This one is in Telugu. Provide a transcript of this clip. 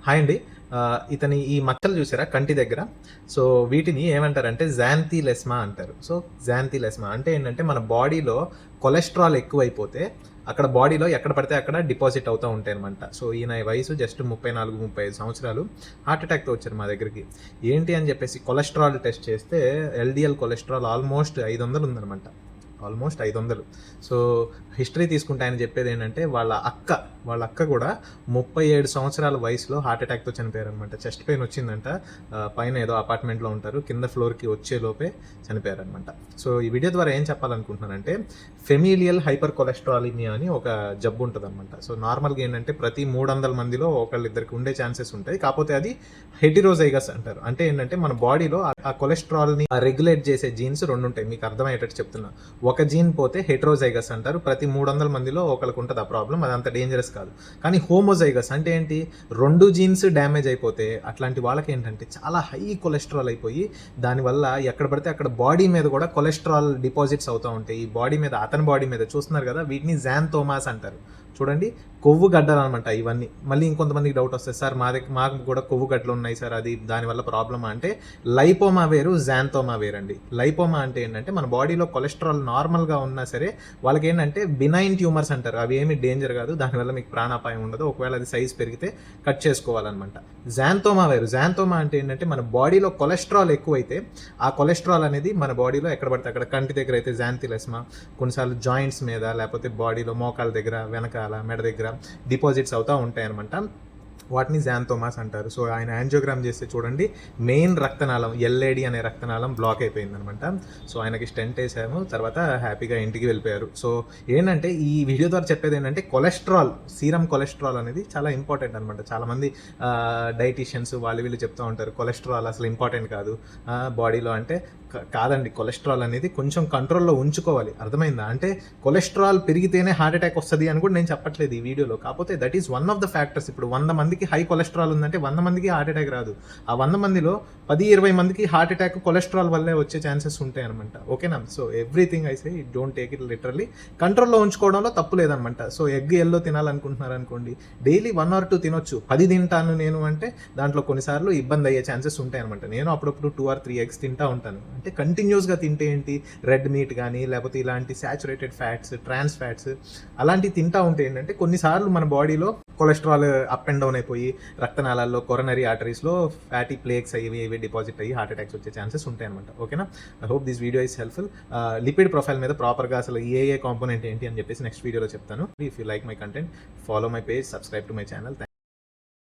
హాయ్ అండి. ఇతని ఈ మచ్చలు చూసారా కంటి దగ్గర? సో, వీటిని ఏమంటారంటే జాంథీలెస్మా అంటారు. సో, జాంథీలెస్మా అంటే ఏంటంటే మన బాడీలో కొలెస్ట్రాల్ ఎక్కువైపోతే అక్కడ బాడీలో ఎక్కడ పడితే అక్కడ డిపాజిట్ అవుతూ ఉంటాయనమాట. సో, ఈయన వయసు జస్ట్ 34, 35 సంవత్సరాలు. హార్ట్ అటాక్‌తో వచ్చారు మా దగ్గరికి. ఏంటి అని చెప్పేసి కొలెస్ట్రాల్ టెస్ట్ చేస్తే ఎల్‌డీఎల్ కొలెస్ట్రాల్ ఆల్మోస్ట్ 500 ఉందనమాట. ఆల్మోస్ట్ 500. సో, హిస్టరీ తీసుకుంటే ఆయన చెప్పేది ఏంటంటే వాళ్ళ అక్క కూడా 37 సంవత్సరాల వయసులో హార్ట్ అటాక్తో చనిపోయారనమాట. చెస్ట్ పెయిన్ వచ్చిందంట. పైన ఏదో అపార్ట్మెంట్లో ఉంటారు, కింద ఫ్లోర్కి వచ్చేలోపే చనిపోయారనమాట. సో, ఈ వీడియో ద్వారా ఏం చెప్పాలనుకుంటున్నానంటే ఫెమిలియల్ హైపర్ కొలెస్ట్రాలిమియా అని ఒక జబ్బు ఉంటుంది అనమాట. సో, నార్మల్గా ఏంటంటే ప్రతి 300 మందిలో ఒకళ్ళిద్దరికి ఉండే ఛాన్సెస్ ఉంటాయి. కాకపోతే అది హెటిరోజైగస్ అంటారు. అంటే ఏంటంటే మన బాడీలో ఆ కొలెస్ట్రాల్ని రెగ్యులేట్ చేసే జీన్స్ 2 ఉంటాయి. మీకు అర్థమయ్యేటట్టు చెప్తున్నా. ఒక జీన్ పోతే హెట్రోజైగస్ అంటారు. ప్రతి 300 మందిలో ఒకరికి ఉంటుంది ఆ ప్రాబ్లం. అది అంత డేంజరస్ కాదు. కానీ హోమోజైగస్ అంటే ఏంటి? 2 జీన్స్ డ్యామేజ్ అయిపోతే అట్లాంటి వాళ్ళకి ఏంటంటే చాలా హై కొలెస్ట్రాల్ అయిపోయి దానివల్ల ఎక్కడ పడితే అక్కడ బాడీ మీద కూడా కొలెస్ట్రాల్ డిపాజిట్స్ అవుతూ ఉంటాయి. ఈ బాడీ మీద, అతని బాడీ మీద చూస్తున్నారు కదా, వీటిని జాంథోమాస్ అంటారు. చూడండి, కొవ్వు గడ్డలు అనమాట ఇవన్నీ. మళ్ళీ ఇంకొంతమందికి డౌట్ వస్తుంది, సార్ మాకు కూడా కొవ్వు గడ్డలు ఉన్నాయి సార్, అది దానివల్ల ప్రాబ్లమా అంటే లైపోమా వేరు, జాంథోమా వేరండి. లైపోమా అంటే ఏంటంటే మన బాడీలో కొలెస్ట్రాల్ నార్మల్గా ఉన్నా సరే వాళ్ళకి ఏంటంటే బినైన్ ట్యూమర్స్ అంటారు. అవి ఏమి డేంజర్ కాదు, దానివల్ల మీకు ప్రాణాపాయం ఉండదు. ఒకవేళ అది సైజ్ పెరిగితే కట్ చేసుకోవాలన్నమాట. జాంథోమా వేరు. జాంథోమా అంటే ఏంటంటే మన బాడీలో కొలెస్ట్రాల్ ఎక్కువైతే ఆ కొలెస్ట్రాల్ అనేది మన బాడీలో ఎక్కడ పడితే అక్కడ, కంటి దగ్గర అయితే జాంథీలెస్మా, కొన్నిసార్లు జాయింట్స్ మీద, లేకపోతే బాడీలో మోకాల దగ్గర, వెనకాల, మెడ దగ్గర డిపాజిట్స్ అవుతూ ఉంటాయి అనమాట. వాటిని జాంథోమాస్ అంటారు. సో, ఆయన యాంజియోగ్రామ్ చేస్తే చూడండి, మెయిన్ రక్తనాళం ఎల్ఏడి అనే రక్తనాళం బ్లాక్ అయిపోయింది అనమాట. సో, ఆయనకి స్టెంట్ వేసాము, తర్వాత హ్యాపీగా ఇంటికి వెళ్ళిపోయారు. సో, ఏంటంటే ఈ వీడియో ద్వారా చెప్పేది ఏంటంటే కొలెస్ట్రాల్, సీరం కొలెస్ట్రాల్ అనేది చాలా ఇంపార్టెంట్ అనమాట. చాలామంది డైటీషియన్స్ వీళ్ళు చెప్తూ ఉంటారు కొలెస్ట్రాల్ అసలు ఇంపార్టెంట్ కాదు బాడీలో అంటే. కాదండి, కొలెస్ట్రాల్ అనేది కొంచెం కంట్రోల్లో ఉంచుకోవాలి. అర్థమైందా? అంటే కొలెస్ట్రాల్ పెరిగితేనే హార్ట్ అటాక్ వస్తుంది అని కూడా నేను చెప్పట్లేదు ఈ వీడియోలో. కాకపోతే that is one of the factors. ఇప్పుడు 100 మందికి హై కొలెస్ట్రాల్ ఉందంటే 100 మందికి హార్ట్ అటాక్ రాదు. ఆ 100 మందిలో 10-20 మందికి హార్ట్ అటాక్ కొలెస్ట్రాల్ వల్లే వచ్చే ఛాన్సెస్ ఉంటాయి అనమాట. ఓకేనా? So, everything I say don't take it literally. కంట్రోల్లో ఉంచుకోవడంలో తప్పు లేదనమాట. సో, ఎగ్ ఎల్లో తినాలనుకుంటున్నారు అనుకోండి, డైలీ 1 or 2 తినొచ్చు. 10 తింటాను నేను అంటే దాంట్లో కొన్నిసార్లు ఇబ్బంది అయ్యే ఛాన్సెస్ ఉంటాయి అనమాట. నేను అప్పుడప్పుడు 2 or 3 eggs తింటా ఉంటాను. అంటే కంటిన్యూస్గా తింటే ఏంటి, రెడ్ మీట్ కానీ లేకపోతే ఇలాంటి సాచురేటెడ్ ఫ్యాట్స్, ట్రాన్స్ ఫ్యాట్స్ అలాంటివి తింటా ఉంటే ఏంటంటే కొన్నిసార్లు మన బాడీలో కొలెస్ట్రాల్ అప్ అండ్ డౌన్ అయిపోయి రక్తనాళాల్లో, కొరనరీ ఆర్టరీస్లో ఫ్యాటీ ప్లేక్స్ ఇవి డిపాజిట్ అయ్యి హార్ట్ అటాక్స్ వచ్చే ఛాన్సెస్ ఉంటాయి అనమాట. ఓకేనా? I hope this video is helpful. Lipid profile మీద ప్రాపర్గా అసలు ఏ కాంపోనెంట్ ఏంటి అని చెప్పేసి నెక్స్ట్ వీడియోలో చెప్తాను. If you like my content, follow my page, subscribe to my channel.